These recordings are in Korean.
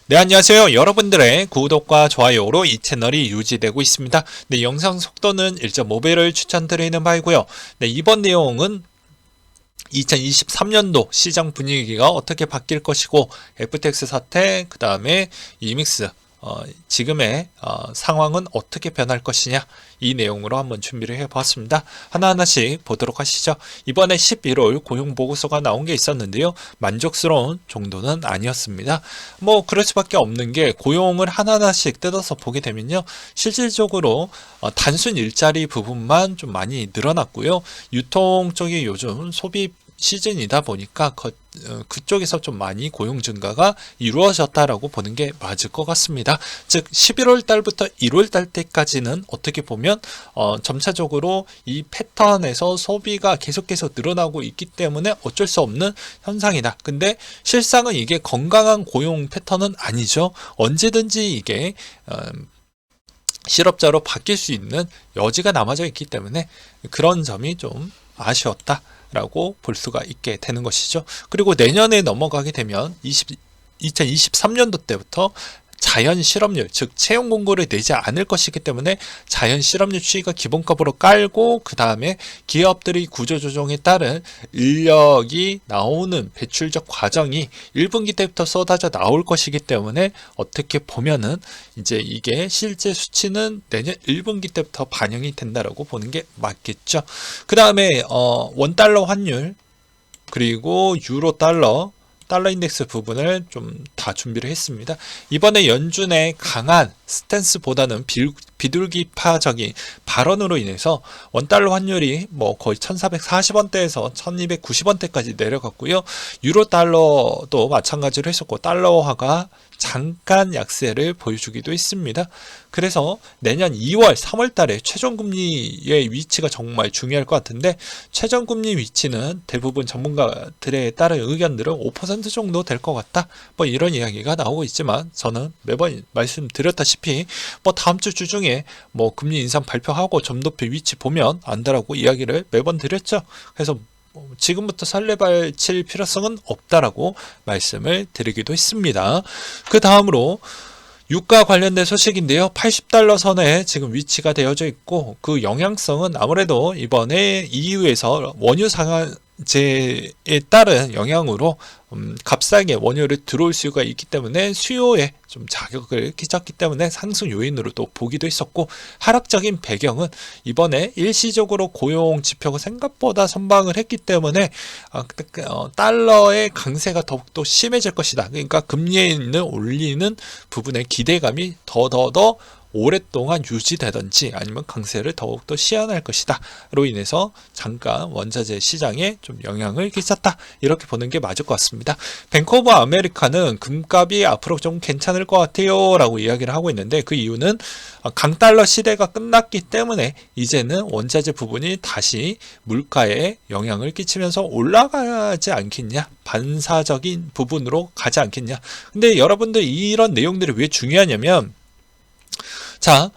네, 안녕하세요. 여러분들의 구독과 좋아요로 이 채널이 유지되고 있습니다. 네, 영상 속도는 1.5배를 추천드리는 바이고요. 네, 이번 내용은 2023년도 시장 분위기가 어떻게 바뀔 것이고, FTX 사태, 그 다음에 이믹스, 지금의 상황은 어떻게 변할 것이냐, 이 내용으로 한번 준비를 해봤습니다. 하나하나씩 보도록 하시죠. 이번에 11월 고용보고서가 나온 게 있었는데요. 만족스러운 정도는 아니었습니다. 뭐 그럴 수밖에 없는 게, 고용을 하나하나씩 뜯어서 보게 되면요, 실질적으로 단순 일자리 부분만 좀 많이 늘어났고요. 유통 쪽이 요즘 소비 시즌이다 보니까 그쪽에서 좀 많이 고용 증가가 이루어졌다라고 보는 게 맞을 것 같습니다. 즉 11월 달부터 1월 달 때까지는 어떻게 보면 점차적으로 이 패턴에서 소비가 계속해서 늘어나고 있기 때문에 어쩔 수 없는 현상이다. 근데 실상은 이게 건강한 고용 패턴은 아니죠. 언제든지 이게 실업자로 바뀔 수 있는 여지가 남아져 있기 때문에 그런 점이 좀 아쉬웠다 라고 볼 수가 있게 되는 것이죠. 그리고 내년에 넘어가게 되면 2023년도 때부터 자연 실업률, 즉 채용 공고를 내지 않을 것이기 때문에 자연 실업률 추이가 기본값으로 깔고, 그 다음에 기업들이 구조조정에 따른 인력이 나오는 배출적 과정이 1분기 때부터 쏟아져 나올 것이기 때문에 어떻게 보면은 이제 이게 실제 수치는 내년 1분기 때부터 반영이 된다라고 보는 게 맞겠죠. 그 다음에 원달러 환율, 그리고 유로 달러 인덱스 부분을 좀 다 준비를 했습니다. 이번에 연준의 강한 스탠스보다는 비둘기파적인 발언으로 인해서 원달러 환율이 뭐 거의 1440원대에서 1290원대까지 내려갔고요. 유로 달러도 마찬가지로 했었고, 달러화가 잠깐 약세를 보여주기도 했습니다. 그래서 내년 2월, 3월 달에 최종금리의 위치가 정말 중요할 것 같은데, 최종금리 위치는 대부분 전문가들에 따른 의견들은 5% 정도 될 것 같다, 뭐 이런 이야기가 나오고 있지만, 저는 매번 말씀드렸다시피 뭐 다음 주 중에 뭐 금리 인상 발표하고 점도표 위치 보면 안다라고 이야기를 매번 드렸죠. 그래서 지금부터 설레발 칠 필요성은 없다라고 말씀을 드리기도 했습니다. 그 다음으로 유가 관련된 소식인데요. 80달러 선에 지금 위치가 되어져 있고, 그 영향성은 아무래도 이번에 EU에서 원유 상한제에 따른 영향으로 값싸게 원유를 들어올 수가 있기 때문에 수요에 좀 자격을 끼쳤기 때문에 상승 요인으로 또 보기도 했었고, 하락적인 배경은 이번에 일시적으로 고용 지표가 생각보다 선방을 했기 때문에 달러의 강세가 더욱더 심해질 것이다. 그러니까 금리를 올리는 부분의 기대감이 더 오랫동안 유지되든지 아니면 강세를 더욱더 시현할 것이다 로 인해서 잠깐 원자재 시장에 좀 영향을 끼쳤다, 이렇게 보는 게 맞을 것 같습니다. 뱅크 오브 아메리카는 금값이 앞으로 좀 괜찮을 것 같아요 라고 이야기를 하고 있는데, 그 이유는 강달러 시대가 끝났기 때문에 이제는 원자재 부분이 다시 물가에 영향을 끼치면서 올라가지 않겠냐, 반사적인 부분으로 가지 않겠냐. 근데 여러분들 이런 내용들이 왜 중요하냐면, 자,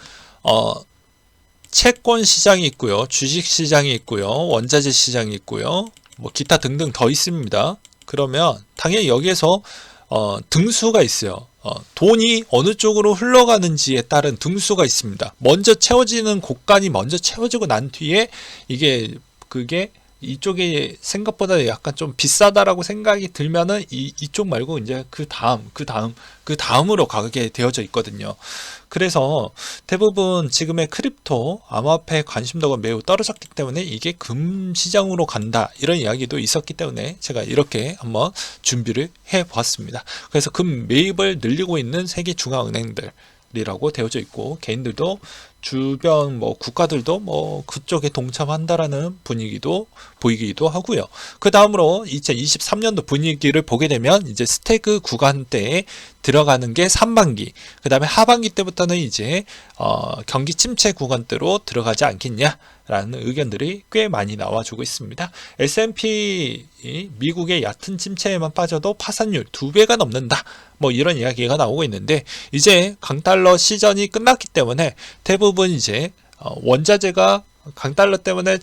채권 시장이 있고요, 주식 시장이 있고요, 원자재 시장이 있고요, 뭐 기타 등등 더 있습니다. 그러면 당연히 여기에서 등수가 있어요. 돈이 어느 쪽으로 흘러가는지에 따른 등수가 있습니다. 먼저 채워지는 곳간이 먼저 채워지고 난 뒤에 그게 이쪽에 생각보다 약간 좀 비싸다라고 생각이 들면은 이쪽 말고 이제 그 다음으로 가게 되어져 있거든요. 그래서 대부분 지금의 크립토 암호화폐 관심도가 매우 떨어졌기 때문에 이게 금 시장으로 간다, 이런 이야기도 있었기 때문에 제가 이렇게 한번 준비를 해 보았습니다. 그래서 금 매입을 늘리고 있는 세계 중앙은행들 이라고 되어져 있고, 개인들도 주변 뭐 국가들도 뭐 그쪽에 동참한다라는 분위기도 보이기도 하고요. 그 다음으로 2023년도 분위기를 보게 되면 이제 스태그 구간대에 들어가는 게 상반기, 그 다음에 하반기 때부터는 이제 경기 침체 구간대로 들어가지 않겠냐라는 의견들이 꽤 많이 나와주고 있습니다. S&P 미국의 얕은 침체에만 빠져도 파산율 2배가 넘는다, 뭐 이런 이야기가 나오고 있는데, 이제 강달러 시전이 끝났기 때문에 대부분 이제 원자재가 강달러 때문에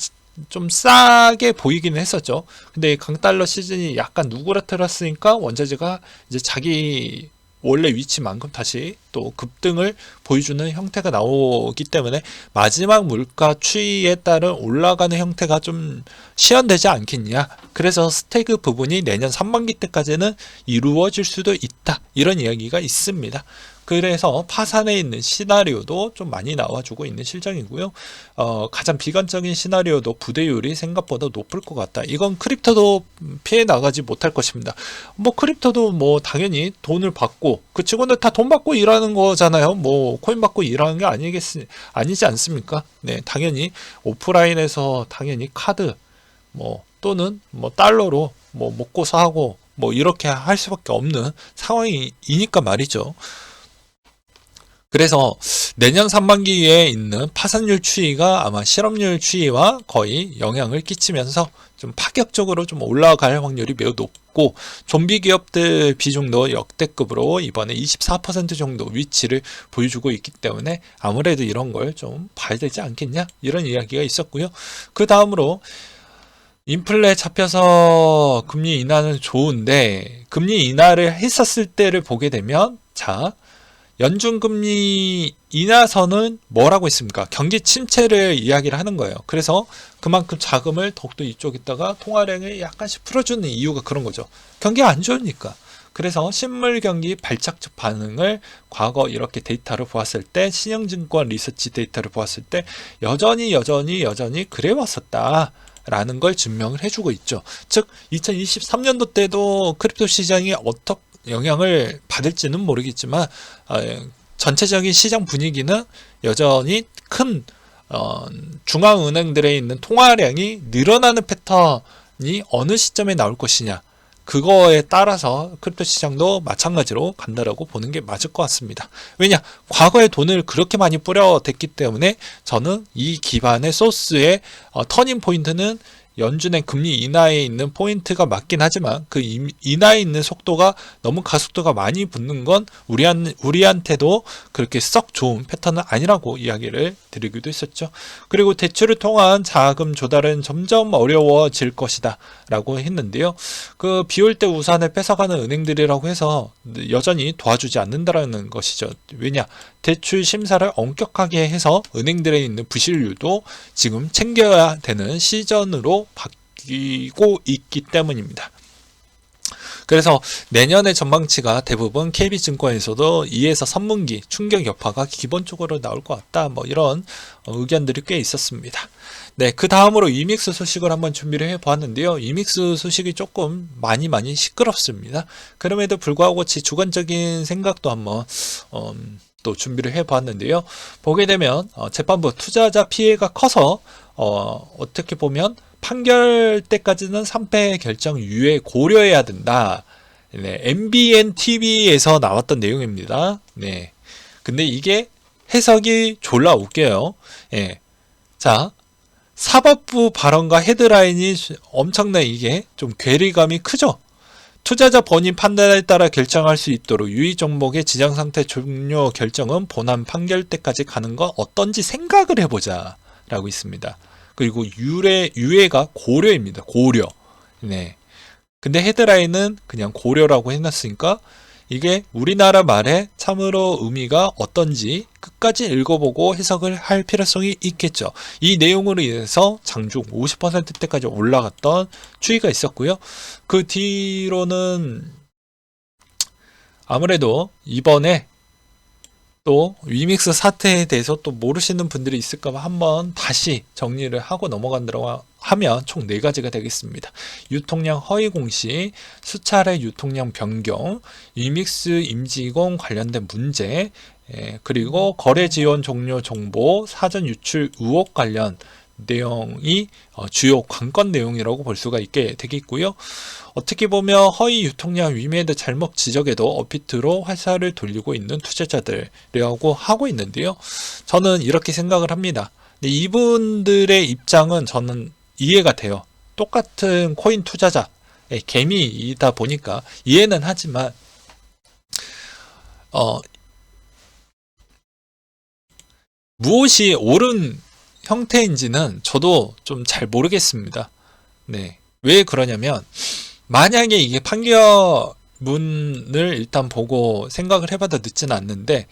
좀 싸게 보이기는 했었죠. 근데 강달러 시즌이 약간 누그러뜨렸으니까 원자재가 이제 자기 원래 위치만큼 다시 또 급등을 보여주는 형태가 나오기 때문에 마지막 물가 추이에 따른 올라가는 형태가 좀 시현되지 않겠냐. 그래서 스태그 부분이 내년 상반기 때까지는 이루어질 수도 있다. 이런 이야기가 있습니다. 그래서 파산에 있는 시나리오도 좀 많이 나와주고 있는 실정이고요. 가장 비관적인 시나리오도 부대율이 생각보다 높을 것 같다. 이건 크립토도 피해 나가지 못할 것입니다. 뭐 크립토도 뭐 당연히 돈을 받고 그 직원들 다 돈 받고 일하는 거잖아요. 뭐 코인 받고 일하는 게 아니지 않습니까? 네, 당연히 오프라인에서 당연히 카드 뭐 또는 뭐 달러로 뭐 먹고서 하고 뭐 이렇게 할 수밖에 없는 상황이니까 말이죠. 그래서 내년 상반기에 있는 파산율 추이가 아마 실업률 추이와 거의 영향을 끼치면서 좀 파격적으로 좀 올라갈 확률이 매우 높고 좀비 기업들 비중도 역대급으로 이번에 24% 정도 위치를 보여주고 있기 때문에 아무래도 이런 걸 좀 봐야 되지 않겠냐 이런 이야기가 있었고요. 그 다음으로 인플레 잡혀서 금리 인하는 좋은데 금리 인하를 했었을 때를 보게 되면 자 연준금리 인하선은 뭐라고 했습니까? 경기 침체를 이야기를 하는 거예요. 그래서 그만큼 자금을 더욱더 이쪽에다가 통화량을 약간씩 풀어주는 이유가 그런 거죠. 경기가 안 좋으니까. 그래서 실물 경기 발작적 반응을 과거 이렇게 데이터를 보았을 때 신영증권 리서치 데이터를 보았을 때 여전히 그래 왔었다. 라는 걸 증명을 해주고 있죠. 즉 2023년도 때도 크립토 시장이 어떻게 영향을 받을지는 모르겠지만 전체적인 시장 분위기는 여전히 큰 중앙은행들에 있는 통화량이 늘어나는 패턴이 어느 시점에 나올 것이냐 그거에 따라서 크립토 시장도 마찬가지로 간다라고 보는 게 맞을 것 같습니다. 왜냐? 과거에 돈을 그렇게 많이 뿌려댔기 때문에 저는 이 기반의 소스의 터닝 포인트는 연준의 금리 인하에 있는 포인트가 맞긴 하지만 그 인하에 있는 속도가 너무 가속도가 많이 붙는 건 우리한테도 그렇게 썩 좋은 패턴은 아니라고 이야기를 드리기도 했었죠. 그리고 대출을 통한 자금 조달은 점점 어려워질 것이다 라고 했는데요. 그 비올 때 우산을 뺏어가는 은행들이라고 해서 여전히 도와주지 않는다라는 것이죠. 왜냐? 대출 심사를 엄격하게 해서 은행들에 있는 부실률도 지금 챙겨야 되는 시즌으로 바뀌고 있기 때문입니다. 그래서 내년의 전망치가 대부분 KB증권에서도 2에서 3분기 충격 여파가 기본적으로 나올 것 같다. 뭐 이런 의견들이 꽤 있었습니다. 네, 그 다음으로 이믹스 소식을 한번 준비를 해보았는데요. 이믹스 소식이 조금 많이 시끄럽습니다. 그럼에도 불구하고 제 주관적인 생각도 한번 또 준비를 해보았는데요. 보게 되면 재판부 투자자 피해가 커서 어떻게 보면 판결 때까지는 3패 결정 유예 고려해야 된다. 네, MBN TV에서 나왔던 내용입니다. 네, 근데 이게 해석이 졸라 웃겨요. 예, 자. 사법부 발언과 헤드라인이 엄청난 이게 좀 괴리감이 크죠. 투자자 본인 판단에 따라 결정할 수 있도록 유의 종목의 지정 상태 종료 결정은 본안 판결 때까지 가는 건 어떤지 생각을 해보자 라고 있습니다. 그리고 유예가 고려입니다. 고려. 네. 근데 헤드라인은 그냥 고려라고 해놨으니까 이게 우리나라 말에 참으로 의미가 어떤지 끝까지 읽어보고 해석을 할 필요성이 있겠죠. 이 내용으로 인해서 장중 50%대까지 올라갔던 추이가 있었고요. 그 뒤로는 아무래도 이번에 또 위믹스 사태에 대해서 또 모르시는 분들이 있을까봐 한번 다시 정리를 하고 넘어간다고 하면 총 4가지가 되겠습니다. 유통량 허위 공시, 수차례 유통량 변경, 위믹스 임직원 관련된 문제, 그리고 거래 지원 종료 정보, 사전 유출 의혹 관련 내용이 주요 관건 내용이라고 볼 수가 있게 되겠고요. 어떻게 보면 허위 유통량 위매드 잘못 지적에도 업비트로 화살을 돌리고 있는 투자자들이라고 하고 있는데요. 저는 이렇게 생각을 합니다. 근데 이분들의 입장은 저는 이해가 돼요. 똑같은 코인 투자자, 개미이다 보니까 이해는 하지만 무엇이 옳은 형태인지는 저도 좀 잘 모르겠습니다. 네. 왜 그러냐면 만약에 이게 판결 문을 일단 보고 생각을 해봐도 늦지는 않는데,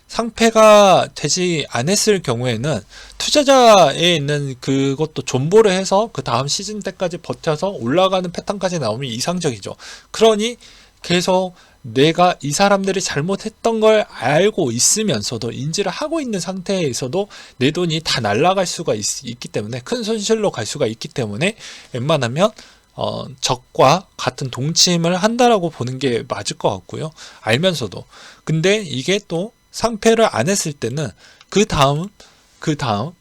상패가 되지 않았을 경우에는 투자자에 있는 그것도 존버를 해서 그 다음 시즌 때까지 버텨서 올라가는 패턴까지 나오면 이상적이죠. 그러니 계속 내가 이 사람들이 잘못했던 걸 알고 있으면서도 인지를 하고 있는 상태에서도 내 돈이 다 날아갈 수가 있기 때문에, 큰 손실로 갈 수가 있기 때문에 웬만하면 적과 같은 동침을 한다라고 보는 게 맞을 것 같고요. 알면서도. 근데 이게 또 상패를 안 했을 때는 그 다음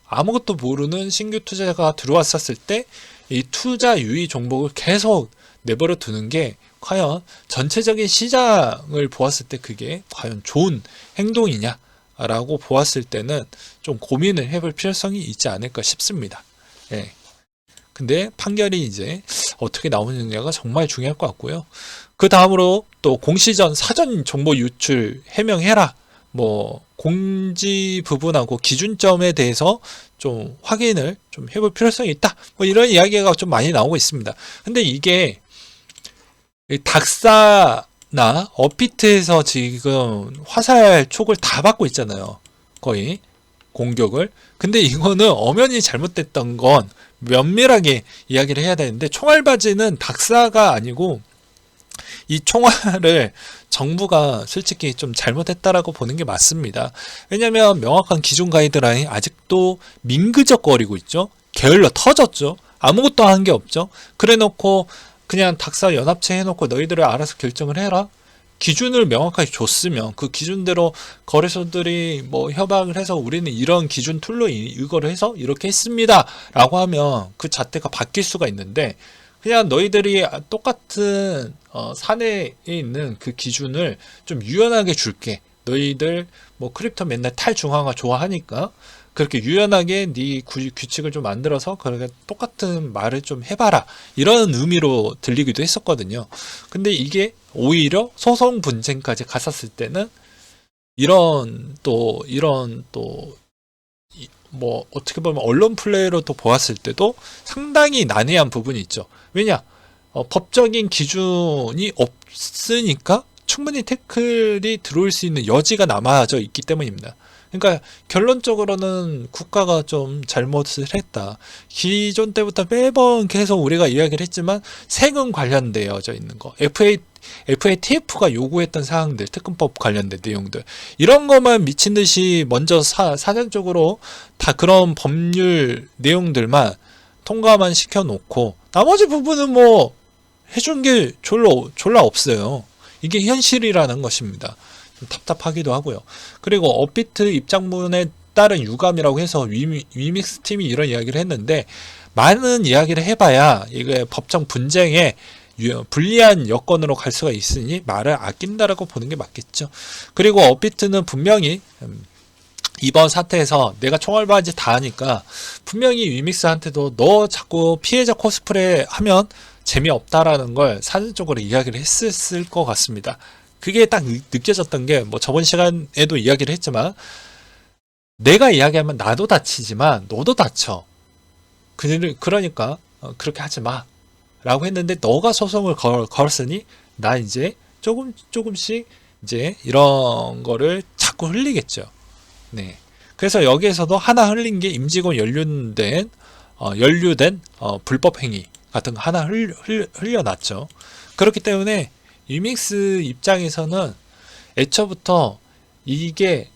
아무것도 모르는 신규 투자자가 들어왔었을 때 이 투자 유의 종목을 계속 내버려 두는 게 과연 전체적인 시장을 보았을 때 그게 과연 좋은 행동이냐라고 보았을 때는 좀 고민을 해볼 필요성이 있지 않을까 싶습니다. 예. 근데 판결이 이제 어떻게 나오느냐가 정말 중요할 것 같고요. 그 다음으로 또 공시전 사전 정보 유출 해명해라. 뭐 공지 부분하고 기준점에 대해서 좀 확인을 좀 해볼 필요성이 있다. 뭐 이런 이야기가 좀 많이 나오고 있습니다. 근데 이게 닥사나 업비트에서 지금 화살 촉을 다 받고 있잖아요. 거의 공격을. 근데 이거는 엄연히 잘못됐던 건 면밀하게 이야기를 해야 되는데, 총알바지는 닥사가 아니고 이 총알을 정부가 솔직히 좀 잘못했다라고 보는 게 맞습니다. 왜냐면 명확한 기준 가이드라인 아직도 민그적거리고 있죠. 게을러 터졌죠. 아무것도 한 게 없죠. 그래 놓고 그냥 닥사 연합체 해놓고 너희들을 알아서 결정을 해라. 기준을 명확하게 줬으면 그 기준대로 거래소들이 뭐 협약을 해서 우리는 이런 기준 툴로 이거를 해서 이렇게 했습니다 라고 하면 그 잣대가 바뀔 수가 있는데, 그냥 너희들이 똑같은 사내에 있는 그 기준을 좀 유연하게 줄게. 너희들 뭐 크립토 맨날 탈중앙화 좋아하니까 그렇게 유연하게 네 규칙을 좀 만들어서 그렇게 똑같은 말을 좀 해봐라. 이런 의미로 들리기도 했었거든요. 근데 이게 오히려 소송 분쟁까지 갔었을 때는 이런 뭐 어떻게 보면 언론 플레이로 또 보았을 때도 상당히 난해한 부분이 있죠. 왜냐? 법적인 기준이 없으니까 충분히 태클이 들어올 수 있는 여지가 남아져 있기 때문입니다. 그러니까 결론적으로는 국가가 좀 잘못을 했다. 기존 때부터 매번 계속 우리가 이야기를 했지만 세금 관련되어져 있는 거, FATF가 요구했던 사항들, 특검법 관련된 내용들, 이런 것만 미친 듯이 먼저 사전적으로 다 그런 법률 내용들만 통과만 시켜놓고 나머지 부분은 뭐 해준 게 졸라 없어요. 이게 현실이라는 것입니다. 좀 답답하기도 하고요. 그리고 업비트 입장문에 따른 유감이라고 해서 위믹스 팀이 이런 이야기를 했는데, 많은 이야기를 해봐야 이게 법정 분쟁에 불리한 여건으로 갈 수가 있으니 말을 아낀다라고 보는 게 맞겠죠. 그리고 업비트는 분명히 이번 사태에서 내가 총알바지 다 하니까 분명히 위믹스한테도 너 자꾸 피해자 코스프레 하면 재미없다라는 걸 사전적으로 이야기를 했을 것 같습니다. 그게 딱 느껴졌던 게, 뭐 저번 시간에도 이야기를 했지만, 내가 이야기하면 나도 다치지만 너도 다쳐. 그러니까 그렇게 하지 마 라고 했는데, 너가 소송을 걸었으니 나 이제 조금씩 이제 이런 거를 자꾸 흘리겠죠. 네. 그래서 여기에서도 하나 흘린 게 임직원 연루된 불법 행위 같은 거 하나 흘려놨죠. 그렇기 때문에 유믹스 입장에서는 애초부터 이게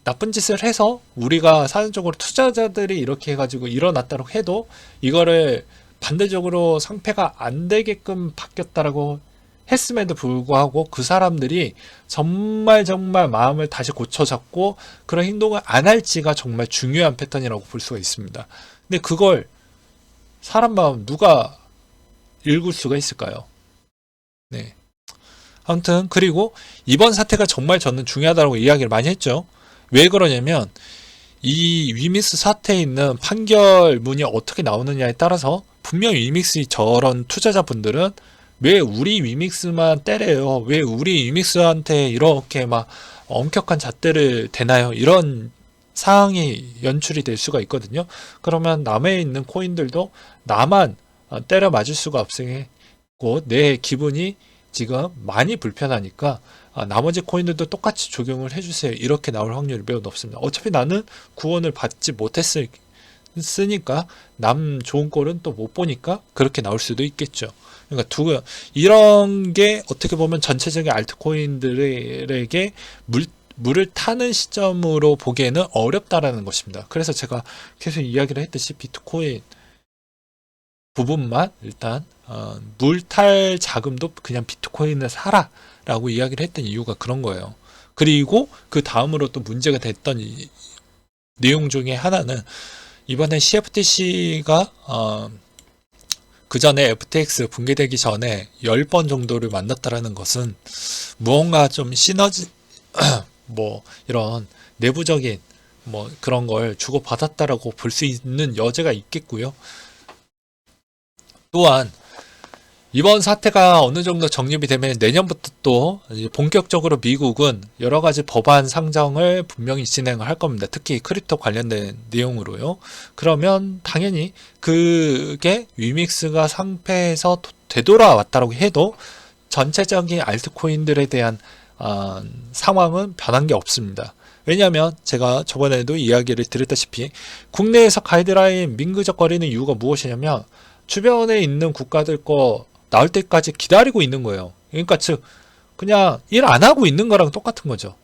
나쁜 짓을 해서 우리가 사전적으로 투자자들이 이렇게 해가지고 일어났다고 해도 이거를 반대적으로 상패가 안 되게끔 바뀌었다라고 했음에도 불구하고 그 사람들이 정말 마음을 다시 고쳐잡고 그런 행동을 안 할지가 정말 중요한 패턴이라고 볼 수가 있습니다. 근데 그걸 사람 마음 누가 읽을 수가 있을까요? 네. 아무튼 그리고 이번 사태가 정말 저는 중요하다고 이야기를 많이 했죠. 왜 그러냐면 이 위믹스 사태에 있는 판결문이 어떻게 나오느냐에 따라서 분명히 위믹스 저런 투자자분들은 왜 우리 위믹스만 때려요? 왜 우리 위믹스한테 이렇게 막 엄격한 잣대를 대나요? 이런 상황이 연출이 될 수가 있거든요. 그러면 남에 있는 코인들도 나만 때려 맞을 수가 없으니 내 기분이 지금 많이 불편하니까 나머지 코인들도 똑같이 적용을 해주세요. 이렇게 나올 확률이 매우 높습니다. 어차피 나는 구원을 받지 못했으니까 남 좋은 꼴은 또 못 보니까 그렇게 나올 수도 있겠죠. 그러니까 이런 게 어떻게 보면 전체적인 알트코인들에게 물을 타는 시점으로 보기에는 어렵다라는 것입니다. 그래서 제가 계속 이야기를 했듯이 비트코인 부분만 일단 물탈 자금도 그냥 비트코인을 사라 라고 이야기를 했던 이유가 그런 거예요. 그리고 그 다음으로 또 문제가 됐던 내용 중에 하나는 이번에 CFTC가 그 전에 FTX 붕괴되기 전에 10번 정도를 만났다라는 것은 무언가 좀 시너지 뭐 이런 내부적인 뭐 그런 걸 주고받았다라고 볼 수 있는 여지가 있겠고요. 또한 이번 사태가 어느 정도 정립이 되면 내년부터 또 본격적으로 미국은 여러 가지 법안 상정을 분명히 진행을 할 겁니다. 특히 크립토 관련된 내용으로요. 그러면 당연히 그게 위믹스가 상패에서 되돌아왔다고 해도 전체적인 알트코인들에 대한 상황은 변한 게 없습니다. 왜냐하면 제가 저번에도 이야기를 드렸다시피 국내에서 가이드라인 민그적거리는 이유가 무엇이냐면 주변에 있는 국가들 거 나올 때까지 기다리고 있는 거예요. 그러니까 즉 그냥 일 안 하고 있는 거랑 똑같은 거죠.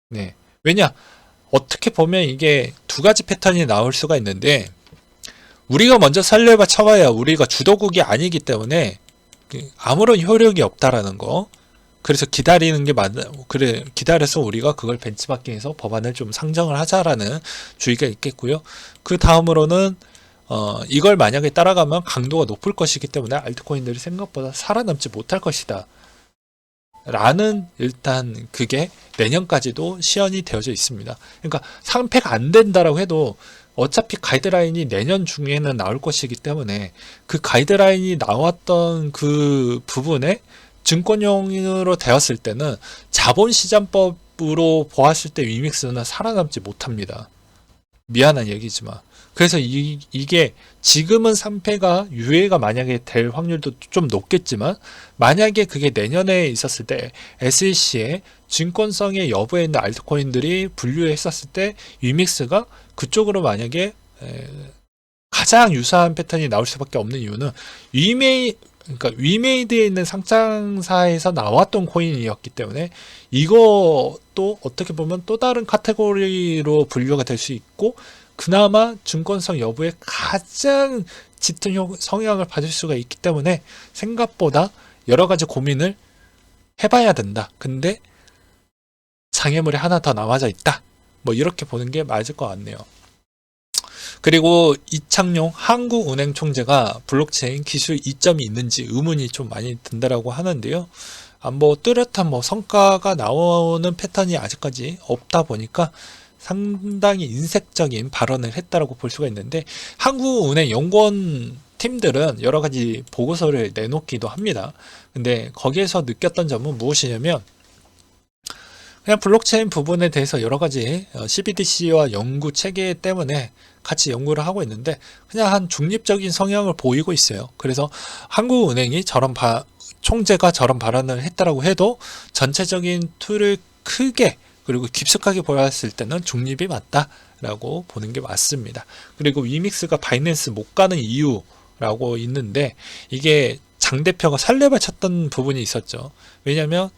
네. 왜냐? 어떻게 보면 이게 두 가지 패턴이 나올 수가 있는데 우리가 먼저 살려봐 쳐봐야 우리가 주도국이 아니기 때문에 아무런 효력이 없다라는 거. 그래서 기다리는 게 그래 기다려서 우리가 그걸 벤치마킹해서 법안을 좀 상정을 하자라는 주의가 있겠고요. 그 다음으로는 이걸 만약에 따라가면 강도가 높을 것이기 때문에 알트코인들이 생각보다 살아남지 못할 것이다. 라는 일단 그게 내년까지도 시연이 되어져 있습니다. 그러니까 상패가 안 된다라고 해도 어차피 가이드라인이 내년 중에는 나올 것이기 때문에 그 가이드라인이 나왔던 그 부분에 증권용으로 되었을 때는 자본시장법으로 보았을 때 위믹스는 살아남지 못합니다. 미안한 얘기지만. 그래서 이게 지금은 3패가 유예가 만약에 될 확률도 좀 높겠지만 만약에 그게 내년에 있었을 때 SEC의 증권성의 여부에 있는 알트코인들이 분류했었을 때 위믹스가 그쪽으로 만약에 가장 유사한 패턴이 나올 수밖에 없는 이유는 그러니까 위메이드에 있는 상장사에서 나왔던 코인이었기 때문에 이것도 어떻게 보면 또 다른 카테고리로 분류가 될 수 있고 그나마 증권성 여부에 가장 짙은 성향을 받을 수가 있기 때문에 생각보다 여러 가지 고민을 해봐야 된다. 근데 장애물이 하나 더 남아져 있다. 뭐 이렇게 보는 게 맞을 것 같네요. 그리고 이창용 한국은행 총재가 블록체인 기술 이점이 있는지 의문이 좀 많이 든다라고 하는데요. 뭐 뚜렷한 성과가 나오는 패턴이 아직까지 없다 보니까 상당히 인색적인 발언을 했다라고 볼 수가 있는데 한국은행 연구원 팀들은 여러 가지 보고서를 내놓기도 합니다. 근데 거기에서 느꼈던 점은 무엇이냐면 그냥 블록체인 부분에 대해서 여러 가지 CBDC와 연구 체계 때문에 같이 연구를 하고 있는데 그냥 한 중립적인 성향을 보이고 있어요. 그래서 한국은행이 총재가 저런 발언을 했다라고 해도 전체적인 툴을 크게 그리고 깊숙하게 보았을 때는 중립이 맞다라고 보는 게 맞습니다. 그리고 위믹스가 바이낸스 못 가는 이유라고 있는데 이게 장 대표가 살레발 쳤던 부분이 있었죠. 왜냐하면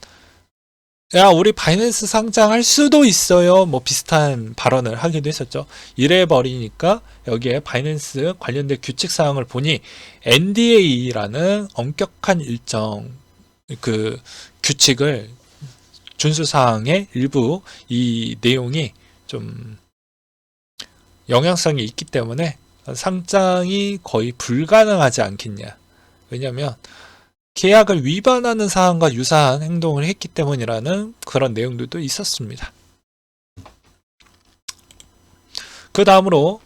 야 우리 바이낸스 상장할 수도 있어요. 뭐 비슷한 발언을 하기도 했었죠. 이래 버리니까 여기에 바이낸스 관련된 규칙 사항을 보니 NDA라는 엄격한 일정 그 규칙을 준수사항의 일부 이 내용이 좀 영향성이 있기 때문에 상장이 거의 불가능하지 않겠냐. 왜냐하면 계약을 위반하는 사항과 유사한 행동을 했기 때문이라는 그런 내용들도 있었습니다. 그 다음으로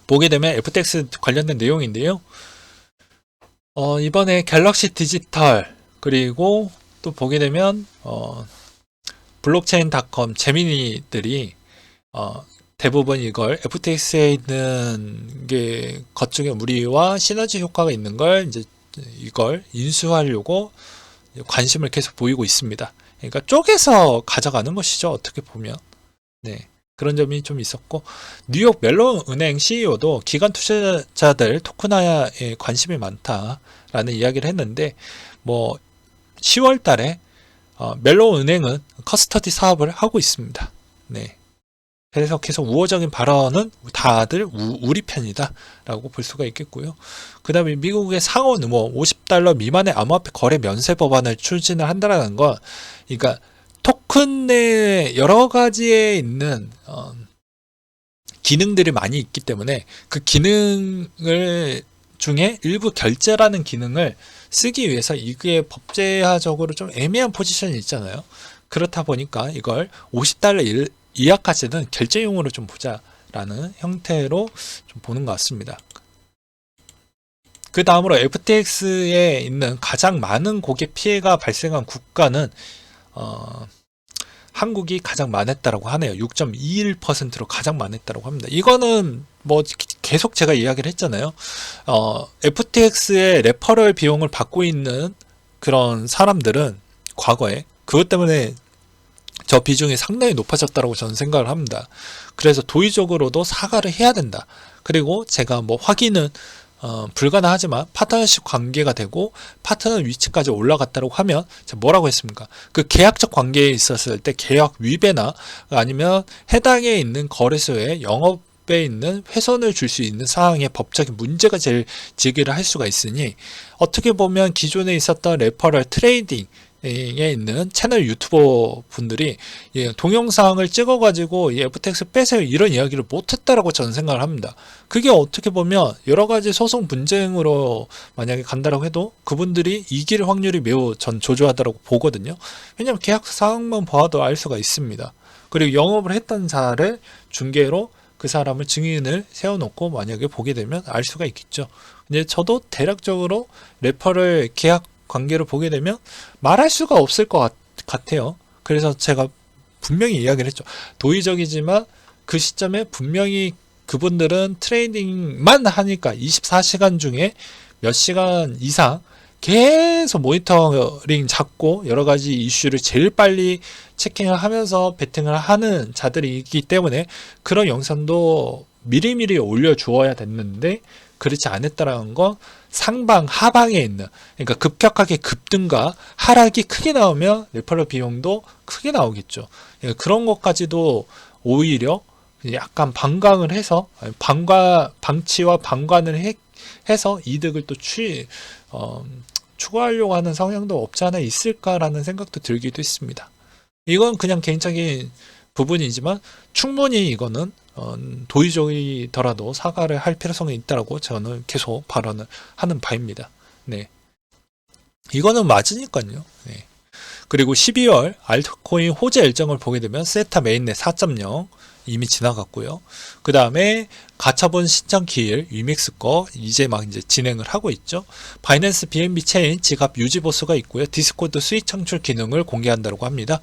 보게 되면 FTX 관련된 내용인데요. 이번에 갤럭시 디지털 그리고 또 보게 되면 블록체인닷컴 제미니들이 대부분 이걸 FTX에 있는 것 중에 무리와 시너지 효과가 있는 걸 이제 이걸 인수하려고 관심을 계속 보이고 있습니다. 그러니까 쪼개서 가져가는 것이죠. 어떻게 보면. 네. 그런 점이 좀 있었고, 뉴욕 멜론 은행 CEO도 기관 투자자들 토큰화에 관심이 많다라는 이야기를 했는데, 뭐 10월 달에 멜론 은행은 커스터디 사업을 하고 있습니다. 네. 그래서 계속 우호적인 발언은 다들 우리 편이다 라고 볼 수가 있겠고요. 그 다음에 미국의 상원 뭐 $50 미만의 암호화폐 거래 면세 법안을 추진을 한다는 건, 그러니까 토큰 내 여러 가지에 있는 기능들이 많이 있기 때문에 그 기능을 중에 일부 결제라는 기능을 쓰기 위해서 이게 법제화적으로 좀 애매한 포지션이 있잖아요. 그렇다 보니까 이걸 $50 이하까지는 결제용으로 좀 보자라는 형태로 좀 보는 것 같습니다. 그 다음으로 FTX에 있는 가장 많은 고객 피해가 발생한 국가는 한국이 가장 많았다라고 하네요. 6.21%로 가장 많았다라고 합니다. 이거는 뭐 계속 제가 이야기를 했잖아요. FTX의 레퍼럴 비용을 받고 있는 그런 사람들은 과거에 그것 때문에 저 비중이 상당히 높아졌다고 저는 생각을 합니다. 그래서 도의적으로도 사과를 해야 된다. 그리고 제가 뭐 확인은 불가능하지만 파트너십 관계가 되고 파트너 위치까지 올라갔다고 하면 뭐라고 했습니까? 그 계약적 관계에 있었을 때 계약 위배나 아니면 해당에 있는 거래소에 영업에 있는 훼손을 줄 수 있는 사항의 법적인 문제가 제기를 할 수가 있으니, 어떻게 보면 기존에 있었던 레퍼럴 트레이딩 에 있는 채널 유튜버 분들이 동영상을 찍어가지고 FTX 빼세요 이런 이야기를 못했다라고 저는 생각을 합니다. 그게 어떻게 보면 여러가지 소송 분쟁으로 만약에 간다라고 해도 그분들이 이길 확률이 매우 전 조조하다라고 보거든요. 왜냐하면 계약 사항만 봐도 알 수가 있습니다. 그리고 영업을 했던 자를 중개로 그 사람을 증인을 세워놓고 만약에 보게 되면 알 수가 있겠죠. 근데 저도 대략적으로 레퍼럴 계약 관계를 보게 되면 말할 수가 없을 것 같아요. 그래서 제가 분명히 이야기를 했죠. 도의적이지만 그 시점에 분명히 그분들은 트레이딩만 하니까 24시간 중에 몇 시간 이상 계속 모니터링 잡고 여러 가지 이슈를 제일 빨리 체킹을 하면서 베팅을 하는 자들이기 때문에 그런 영상도 미리미리 올려주어야 됐는데 그렇지 않았다라는 건 상방 하방에 있는, 그러니까 급격하게 급등과 하락이 크게 나오면 레퍼럴 비용도 크게 나오겠죠. 그런 것까지도 오히려 약간 방광을 해서 방치와 방관을 해서 이득을 또 추구하려고 하는 성향도 없지 않아 있을까라는 생각도 들기도 했습니다. 이건 그냥 개인적인 부분이지만 충분히 이거는 도의적이더라도 사과를 할 필요성이 있다라고 저는 계속 발언을 하는 바입니다. 네, 이거는 맞으니까요. 네. 그리고 12월 알트코인 호재 일정을 보게 되면 세타 메인넷 4.0 이미 지나갔고요. 그 다음에 가처분 신청 기일 위믹스 거 이제 막 이제 진행을 하고 있죠. 바이낸스 BNB 체인 지갑 유지 보수가 있고요. 디스코드 수익 창출 기능을 공개한다고 합니다.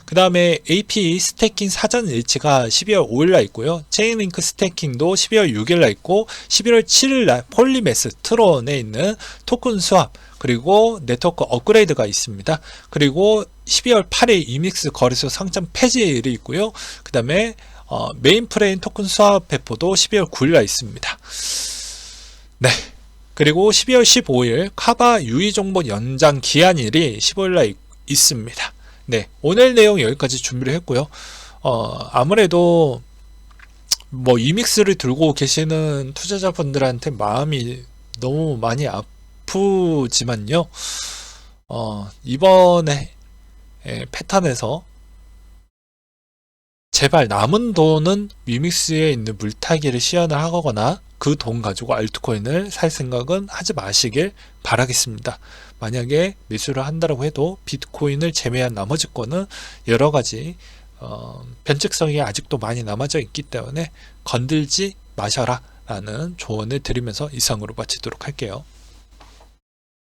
그 다음에 AP 스테이킹 사전 일치가 12월 5일날 있고요. 체인링크 스테이킹도 12월 6일날 있고 11월 7일날 폴리메스 트론에 있는 토큰 수합 그리고 네트워크 업그레이드가 있습니다. 그리고 12월 8일 이믹스 거래소 상점 폐지일이 있고요. 그 다음에 메인 프레임 토큰 수합 배포도 12월 9일날 있습니다. 네. 그리고 12월 15일 카바 유의 정보 연장 기한일이 15일날 있습니다. 네, 오늘 내용 여기까지 준비를 했고요. 아무래도 뭐 이믹스를 들고 계시는 투자자분들한테 마음이 너무 많이 아프지만요. 이번에 패턴에서 제발 남은 돈은 위믹스에 있는 물타기를 시연을 하거나 그 돈 가지고 알트코인을 살 생각은 하지 마시길 바라겠습니다. 만약에 매수를 한다고 해도 비트코인을 제외한 나머지 거는 여러 가지 변칙성이 아직도 많이 남아져 있기 때문에 건들지 마셔라 라는 조언을 드리면서 이상으로 마치도록 할게요.